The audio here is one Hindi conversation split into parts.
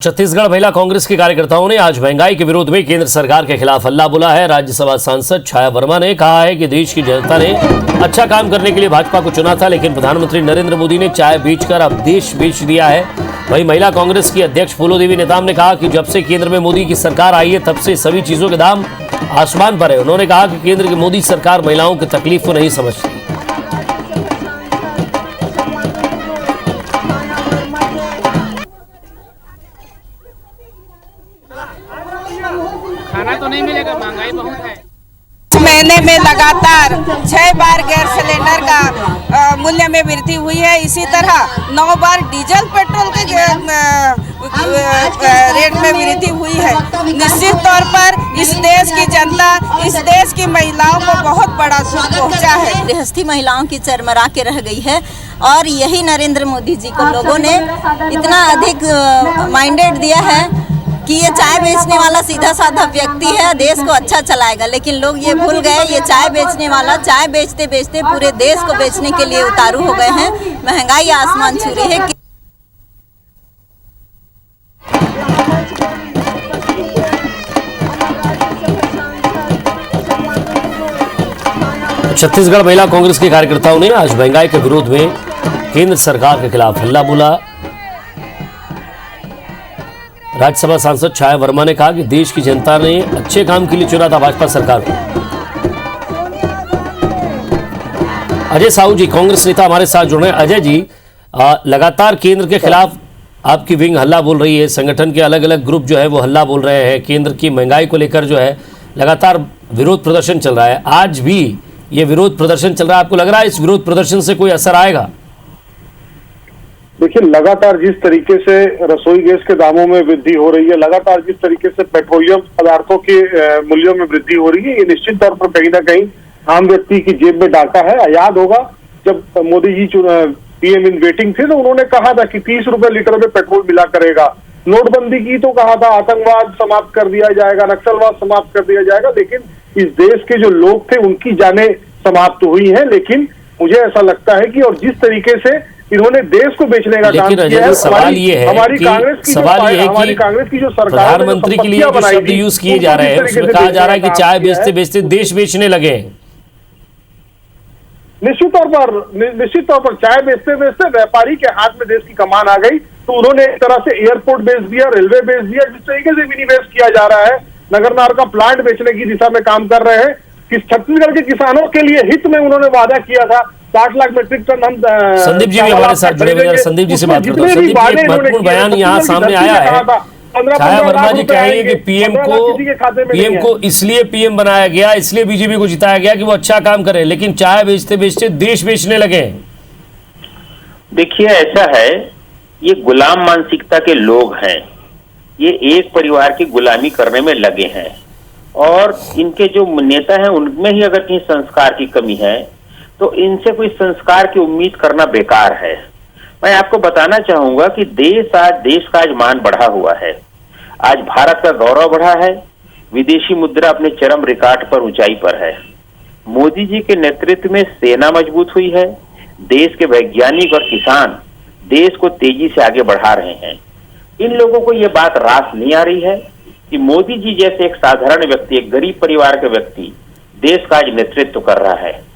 छत्तीसगढ़ महिला कांग्रेस के कार्यकर्ताओं ने आज महंगाई के विरोध में केंद्र सरकार के खिलाफ हल्ला बोला है। राज्यसभा सांसद छाया वर्मा ने कहा है कि देश की जनता ने अच्छा काम करने के लिए भाजपा को चुना था, लेकिन प्रधानमंत्री नरेंद्र मोदी ने चाय बेचकर अब देश बेच दिया है। वहीं महिला कांग्रेस की अध्यक्ष फूलो देवी नेताम ने कहा कि जब से केंद्र में मोदी की सरकार आई है तब से सभी चीजों के दाम आसमान पर है। उन्होंने कहा कि केंद्र की मोदी सरकार महिलाओं की तकलीफ को नहीं समझती। खाना तो नहीं मिलेगा, महंगाई बहुत है। महीने में लगातार 6 बार गैस सिलेंडर का मूल्य में वृद्धि हुई है। इसी तरह 9 बार डीजल पेट्रोल के रेट में वृद्धि हुई है। निश्चित तौर पर इस देश की जनता, इस देश की महिलाओं को बहुत बड़ा दुख पहुंचा है। गृहस्थी महिलाओं की चरमरा के रह गई है और यही नरेंद्र मोदी जी को लोगों ने इतना अधिक माइंडेड दिया है कि ये चाय बेचने वाला सीधा साधा व्यक्ति है, देश को अच्छा चलाएगा। लेकिन लोग ये भूल गए, ये चाय बेचने वाला चाय बेचते बेचते पूरे देश को बेचने के लिए उतारू हो गए हैं। महंगाई आसमान छू रही है। छत्तीसगढ़ महिला कांग्रेस के कार्यकर्ताओं ने आज महंगाई के विरोध में केंद्र सरकार के खिलाफ हल्ला बोला। राज्यसभा सांसद छाया वर्मा ने कहा कि देश की जनता ने अच्छे काम के लिए चुना था भाजपा सरकार को। अजय साहू जी कांग्रेस नेता हमारे साथ जुड़ रहे हैं। अजय जी, लगातार केंद्र के खिलाफ आपकी विंग हल्ला बोल रही है, संगठन के अलग अलग ग्रुप जो है वो हल्ला बोल रहे हैं, केंद्र की महंगाई को लेकर जो है लगातार विरोध प्रदर्शन चल रहा है। आज भी ये विरोध प्रदर्शन चल रहा है, आपको लग रहा है इस विरोध प्रदर्शन से कोई असर आएगा? देखिए, लगातार जिस तरीके से रसोई गैस के दामों में वृद्धि हो रही है, लगातार जिस तरीके से पेट्रोलियम पदार्थों के मूल्यों में वृद्धि हो रही है, ये निश्चित तौर पर कहीं ना कहीं आम व्यक्ति की जेब में डाका है। याद होगा जब Modi ji PM in waiting थे तो उन्होंने कहा था कि 30 रुपए लीटर में पेट्रोल मिला करेगा। नोटबंदी की तो कहा था आतंकवाद समाप्त कर दिया जाएगा, नक्सलवाद समाप्त कर दिया जाएगा, लेकिन इस देश के जो लोग थे उनकी जानें समाप्त हुई है। लेकिन मुझे ऐसा लगता है कि और जिस तरीके से इन्होंने देश को बेचने का काम किया है, सवाल ये है हमारी कांग्रेस की जो सरकार प्रधानमंत्री के लिए जो शब्द यूज किए जा रहे हैं उसमें कहा जा रहा है कि चाय बेचते बेचते देश बेचने लगे। निश्चित तौर पर चाय बेचते बेचते व्यापारी के हाथ में देश की कमान आ गई, तो उन्होंने एक तरह से एयरपोर्ट बेच दिया, रेलवे बेच दिया, जिस तरीके से विनिवेश किया जा रहा है, नगरनार का प्लांट बेचने की दिशा में काम कर रहे हैं। कि छत्तीसगढ़ के किसानों के लिए हित में उन्होंने वादा किया था 60 लाख मीट्रिक टन हम। संदीप जी भी हमारे साथ जुड़े हुए हैं, संदीप जी से बात करता हूं। संदीप जी, एक महत्वपूर्ण बयान यहाँ सामने आया है। छाया वर्मा जी कह रही है कि पीएम को इसलिए पीएम बनाया गया, इसलिए बीजेपी को जिताया गया कि वो अच्छा काम करे, लेकिन चाय बेचते बेचते देश बेचने लगे। देखिए, ऐसा है, ये गुलाम मानसिकता के लोग हैं, ये एक परिवार की गुलामी करने में लगे हैं और इनके जो नेता हैं उनमें ही अगर कहीं संस्कार की कमी है तो इनसे कोई संस्कार की उम्मीद करना बेकार है। मैं आपको बताना चाहूंगा कि देश का आज मान बढ़ा हुआ है। आज भारत का गौरव बढ़ा है, विदेशी मुद्रा अपने चरम रिकॉर्ड पर ऊंचाई पर है। मोदी जी के नेतृत्व में सेना मजबूत हुई है, देश के वैज्ञानिक और किसान देश को तेजी से आगे बढ़ा रहे हैं। इन लोगों को ये बात रास नहीं आ रही है कि मोदी जी जैसे एक साधारण व्यक्ति, एक गरीब परिवार के व्यक्ति देश का आज नेतृत्व कर रहा है।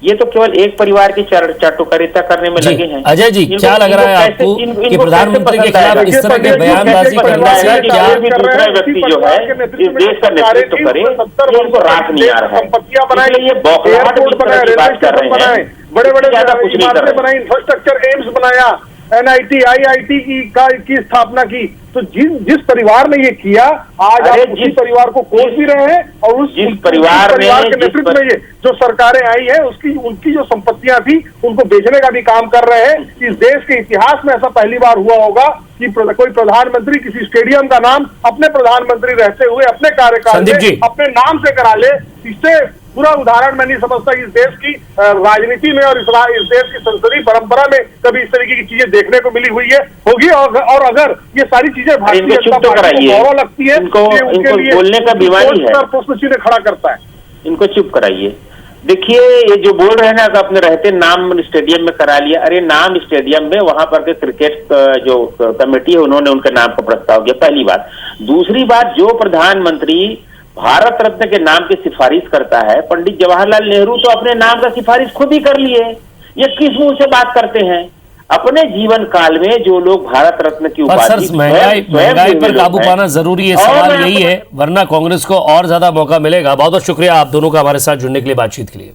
ये तो केवल एक परिवार की चाटुकारिता करने में लगे हैं। अजय जी, क्या लग रहा है आपको कि प्रधानमंत्री के खिलाफ इस तरह के बयानबाजी करने से क्या दूसरा व्यक्ति जो है इस देश का नेतृत्व करे, उनको रास नहीं आ रहा है, इसलिए ये बौखलाहट की बात कर रहे हैं। बड़े बड़े ज्यादा कुछ नहीं कर रहे, इंफ्रास्ट्रक्चर एम्स बनाया, NIT IIT की स्थापना की, तो जिस परिवार ने ये किया आज आप उसी परिवार को कोस भी रहे हैं और उस परिवार के नेतृत्व में ये जो सरकारें आई है उनकी जो संपत्तियां थी उनको बेचने का भी काम कर रहे हैं। इस देश के इतिहास में ऐसा पहली बार हुआ होगा कि कोई प्रधानमंत्री किसी स्टेडियम का नाम अपने प्रधानमंत्री रहते हुए अपने कार्यकाल में अपने नाम से करा ले। इससे पूरा उदाहरण मैं नहीं समझता इस देश की राजनीति में और इस देश की संसदीय परंपरा में कभी इस तरीके की चीजें देखने को मिली हुई है होगी। और अगर ये सारी चीजें भारतीय जनता पार्टी को गौरव लगती है, इनको बोलने का बीमारी है, प्रश्न चिन्ह खड़ा करता है। इनको चुप कराइए। देखिए, ये जो बोल रहे हैं ना कि अपने रहते नाम स्टेडियम में करा लिया, अरे नाम स्टेडियम में वहां पर के क्रिकेट जो कमेटी है उन्होंने उनके नाम का प्रस्ताव किया, पहली बात। दूसरी बात, जो प्रधानमंत्री भारत रत्न के नाम की सिफारिश करता है, पंडित जवाहरलाल नेहरू तो अपने नाम का सिफारिश खुद ही कर लिए। ये किस मुंह से बात करते हैं? अपने जीवन काल में जो लोग भारत रत्न की उपाधि, महंगाई पर काबू पाना जरूरी है, सवाल यही है, वरना कांग्रेस को और ज्यादा मौका मिलेगा। बहुत बहुत शुक्रिया आप दोनों का हमारे साथ जुड़ने के लिए, बातचीत के लिए।